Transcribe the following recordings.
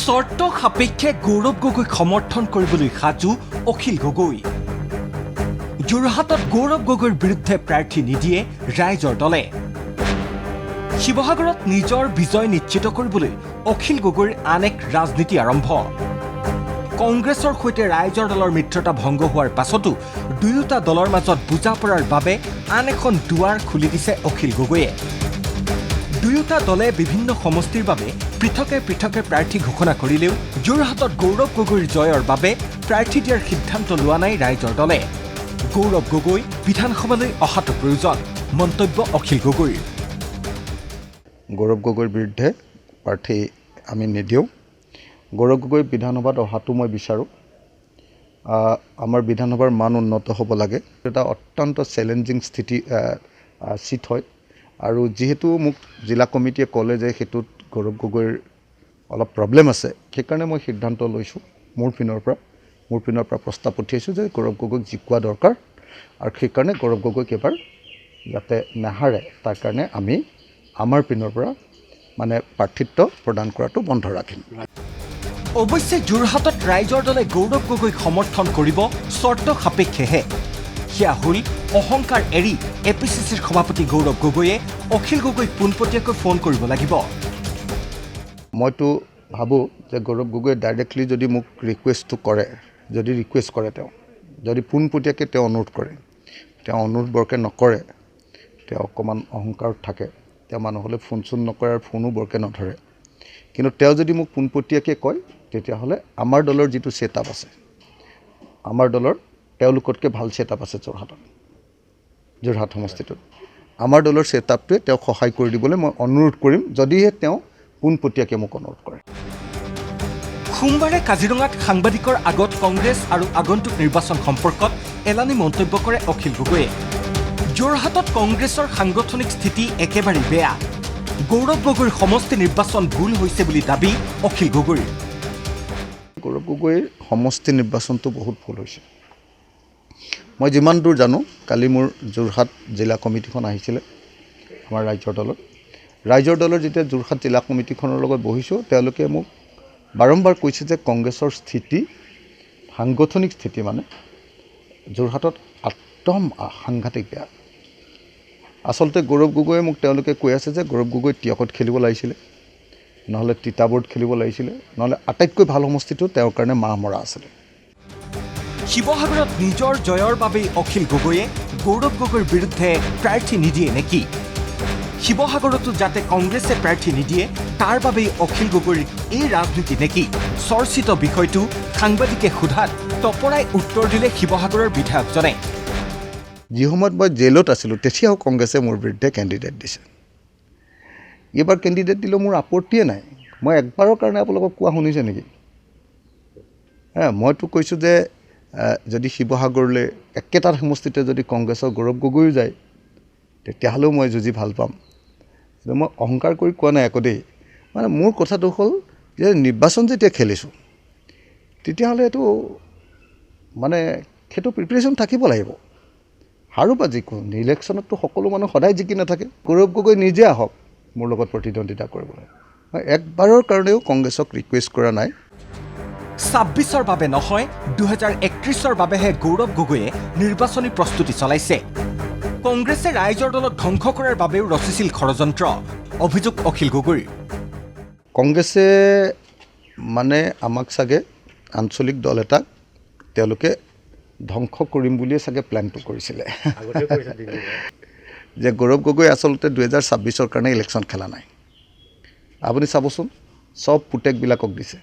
চৰ্ত সাপেক্ষে গৌৰৱ গগৈক সমৰ্থন কৰিবলৈ সাজু অখিল গগৈ। যোৰহাটত গৌৰৱ গগৈৰ বিৰুদ্ধে প্ৰাৰ্থী নিদিয়ে ৰাইজৰ দলে। শিৱসাগৰত নিজৰ বিজয় নিশ্চিত কৰিবলৈ অখিল গগৈৰ আন এক ৰাজনীতি আৰম্ভ। কংগ্ৰেছৰ সৈতে ৰাইজৰ দলৰ মিত্ৰতা ভংগ হোৱাৰ পাছতো দুয়োটা দলৰ মাজত বুজাপৰাৰ বাবে আন এখন দুৱাৰ খুলি দিছে অখিল গগৈয়ে। দুয়োটা দলে বিভিন্ন সমষ্টিৰ বাবে পৃথকে পৃথকে প্ৰাৰ্থী ঘোষণা কৰিলেও যোৰহাটত গৌৰৱ গগৈৰ জয়ৰ বাবে প্ৰাৰ্থী দিয়াৰ সিদ্ধান্ত লোৱা নাই ৰাইজৰ দলে। গৌৰৱ গগৈ বিধানসভালৈ অহাটো প্ৰয়োজন, মন্তব্য অখিল গগৈৰ। গৌৰৱ গগৈৰ বিৰুদ্ধে প্ৰাৰ্থী আমি নিদিওঁ। গৌৰৱ গগৈ বিধানসভাত অহাটো মই বিচাৰোঁ। আমাৰ বিধানসভাৰ মান উন্নত হ'ব লাগে। এটা অত্যন্ত চেলেঞ্জিং চিট হয় আৰু যিহেতু মোক জিলা কমিটিয়ে ক'লে যে সেইটোত গৌৰৱ গগৈৰ অলপ প্ৰব্লেম আছে, সেইকাৰণে মই সিদ্ধান্ত লৈছোঁ মোৰ পিনৰ পৰা প্ৰস্তাৱ পঠিয়াইছোঁ যে গৌৰৱ গগৈক জিকোৱা দৰকাৰ আৰু সেইকাৰণে গৌৰৱ গগৈক এবাৰ যাতে নাহাৰে তাৰ কাৰণে আমি আমাৰ পিনৰ পৰা প্ৰাৰ্থিত্ব প্ৰদান কৰাটো বন্ধ ৰাখিম। অৱশ্যে যোৰহাটত ৰাইজৰ দলে গৌৰৱ গগৈক সমৰ্থন কৰিব চৰ্ত সাপেক্ষেহে। সেয়া হ'ল অহংকাৰ এৰি APCCৰ সভাপতি গৌৰৱ গগৈয়ে অখিল গগৈক পোনপটীয়াকৈ ফোন কৰিব লাগিব। মইতো ভাবোঁ যে গৌৰৱ গগৈয়ে ডাইৰেক্টলি যদি মোক ৰিকুৱেষ্ট কৰে তেওঁ যদি পোনপটীয়াকৈ তেওঁ অনুৰোধ কৰে, তেওঁ অনুৰোধ বৰকৈ নকৰে, তেওঁ অকণমান অহংকাৰত থাকে, তেওঁ মানুহলৈ ফোন চোন নকৰে আৰু ফোনো বৰকৈ নধৰে। কিন্তু তেওঁ যদি মোক পোনপটীয়াকৈ কয় তেতিয়াহ'লে আমাৰ দলৰ যিটো ছেটআপ আছে, আমাৰ দলৰ তেওঁলোকতকৈ ভাল ছেটআপ আছে যোৰহাট সমষ্টিটোত। আমাৰ দলৰ ছেটআপটোৱে তেওঁক সহায় কৰি দিবলৈ মই অনুৰোধ কৰিম, যদিহে তেওঁ পোনপটীয়াকৈ মোক অনুৰোধ কৰে। সোমবাৰে কাজিৰঙাত সাংবাদিকৰ আগত কংগ্ৰেছ আৰু আগন্তুক নিৰ্বাচন সম্পৰ্কত এলানি মন্তব্য কৰে অখিল গগৈয়ে। যোৰহাটত কংগ্ৰেছৰ সাংগঠনিক স্থিতি একেবাৰে বেয়া। গৌৰৱ গগৈৰ সমষ্টি নিৰ্বাচন ভুল হৈছে বুলি দাবী অখিল গগৈৰ। গৌৰৱ গগৈৰ সমষ্টি নিৰ্বাচনটো বহুত ভুল হৈছে। মই যিমান দূৰ জানো, কালি মোৰ যোৰহাট জিলা কমিটিখন আহিছিলে আমাৰ ৰাইজৰ দলৰ যেতিয়া যোৰহাট জিলা কমিটিখনৰ লগত বহিছোঁ, তেওঁলোকে মোক বাৰম্বাৰ কৈছে যে কংগ্ৰেছৰ স্থিতি, সাংগঠনিক স্থিতি যোৰহাটত একদম সাংঘাতিক বেয়া। আচলতে গৌৰৱ গগৈয়ে মোক তেওঁলোকে কৈ আছে যে গৌৰৱ গগৈ টিয়কত খেলিব লাগিছিলে, নহ'লে তিতাবৰত খেলিব লাগিছিলে, নহ'লে আটাইতকৈ ভাল সমষ্টিটো তেওঁৰ কাৰণে মাহ মৰা আছিলে। শিৱসাগৰত নিজৰ জয়ৰ বাবেই অখিল গগৈয়ে গৌৰৱ গগৈৰ বিৰুদ্ধে প্ৰাৰ্থী নিদিয়ে নেকি? শিৱসাগৰতো যাতে কংগ্ৰেছে প্ৰাৰ্থী নিদিয়ে তাৰ বাবেই অখিল গগৈৰ এই ৰাজনীতি নেকি? চৰ্চিত বিষয়টো সাংবাদিকে সোধাত তপৰাই উত্তৰ দিলে শিৱসাগৰৰ বিধায়কজনে। যি সময়ত মই জেলত আছিলোঁ তেতিয়াও কংগ্ৰেছে মোৰ বিৰুদ্ধে কেণ্ডিডেট দিছে। এইবাৰ কেণ্ডিডেট দিলেও মোৰ আপত্তিয়ে নাই। মই একবাৰৰ কাৰণে আপোনালোকক কোৱা শুনিছে নেকি? মইতো কৈছোঁ যে যদি শিৱসাগৰলৈ একেটা সমষ্টিতে যদি কংগ্ৰেছৰ গৌৰৱ গগৈও যায় তেতিয়াহ'লেও মই যুঁজি ভাল পাম। মই অহংকাৰ কৰি কোৱা নাই একো দেই। মোৰ কথাটো হ'ল যে নিৰ্বাচন যেতিয়া খেলিছোঁ তেতিয়াহ'লে এইটো সেইটো প্ৰিপেৰেশ্যন থাকিব লাগিব। হাৰো বা জিকো ইলেকশ্যনততো সকলো মানুহ সদায় জিকি নাথাকে। গৌৰৱ গগৈ নিজে আহক মোৰ লগত প্ৰতিদ্বন্দ্বিতা কৰিবলৈ। মই একবাৰৰ কাৰণেও কংগ্ৰেছক ৰিকুৱেষ্ট কৰা নাই। ২৬ৰ বাবে নহয়, ২০৩১ৰ বাবেহে গৌৰৱ গগৈয়ে নিৰ্বাচনী প্ৰস্তুতি চলাইছে। কংগ্ৰেছে ৰাইজৰ দলক ধ্বংস কৰাৰ বাবেও ৰচিছিল ষড়যন্ত্ৰ, অভিযোগ অখিল গগৈৰ। কংগ্ৰেছে আমাক চাগে আঞ্চলিক দল এটাক তেওঁলোকে ধ্বংস কৰিম বুলিয়ে চাগে প্লেনটো কৰিছিলে যে গৌৰৱ গগৈ আচলতে ২০২৬ৰ কাৰণে ইলেকশ্যন খেলা নাই। আপুনি চাবচোন, চব পুতেকবিলাকক দিছে।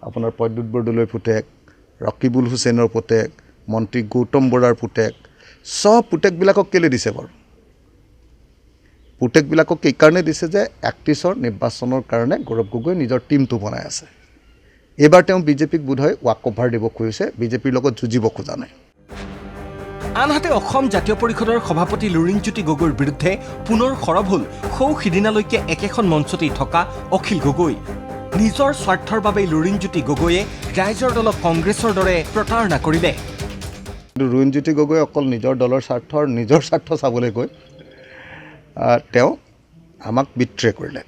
আপোনাৰ প্ৰদ্যুৎ বৰদলৈৰ পুতেক, ৰকিবুল হুছেইনৰ পুতেক, মন্ত্ৰী গৌতম বৰাৰ পুতেক, চব পুতেকবিলাকক কেলৈ দিছে বাৰু? পুতেকবিলাকক এইকাৰণে দিছে যে ৩১ৰ নিৰ্বাচনৰ কাৰণে গৌৰৱ গগৈ নিজৰ টীমটো বনাই আছে। এইবাৰ তেওঁ বিজেপিক বোধহয় ৱাক অভাৰ দিব খুজিছে, বিজেপিৰ লগত যুঁজিব খোজা নাই। আনহাতে অসম জাতীয় পৰিষদৰ সভাপতি লুৰিণজ্যোতি গগৈৰ বিৰুদ্ধে পুনৰ সৰব হ'ল সিদিনালৈকে একেখন মঞ্চতেই থকা অখিল গগৈ। নিজৰ স্বাৰ্থৰ বাবে লুৰিণজ্যোতি গগৈয়ে ৰাইজৰ দলক কংগ্ৰেছৰ দৰে প্ৰতাৰণা কৰিলে। লুৰিণজ্যোতি গগৈ অকল নিজৰ দলৰ নিজৰ স্বাৰ্থ চাবলৈ গৈ তেওঁ আমাক বিট্ৰে কৰিলে।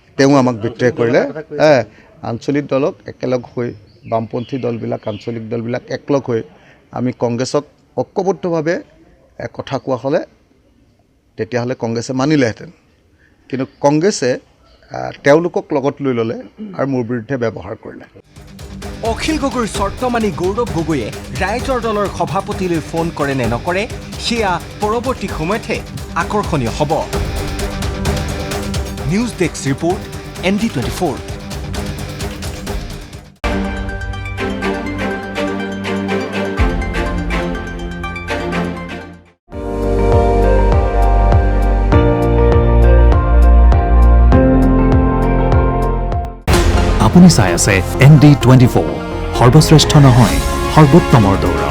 আঞ্চলিক দলক একেলগ হৈ বামপন্থী দলবিলাক আঞ্চলিক দলবিলাক একলগ হৈ আমি কংগ্ৰেছক ঐক্যবদ্ধভাৱে কথা কোৱা হ'লে তেতিয়াহ'লে কংগ্ৰেছে মানিলেহেঁতেন কিন্তু কংগ্ৰেছে তেওঁলোকক লগত লৈ ল'লে আৰু মোৰ বিৰুদ্ধে ব্যৱহাৰ কৰিলে অখিল গগৈৰ চৰ্ত মানি গৌৰৱ গগৈয়ে ৰাইজৰ দলৰ সভাপতিলৈ ফোন কৰে নে নকৰে সেয়া পৰৱৰ্তী সময়তহে আকৰ্ষণীয় হ'ব নিউজ ডেস্ক ৰিপৰ্ট ND24আপুনি চাই আছে ND24 সৰ্বশ্ৰেষ্ঠ নহয় সৰ্বোত্তমৰ দৌৰ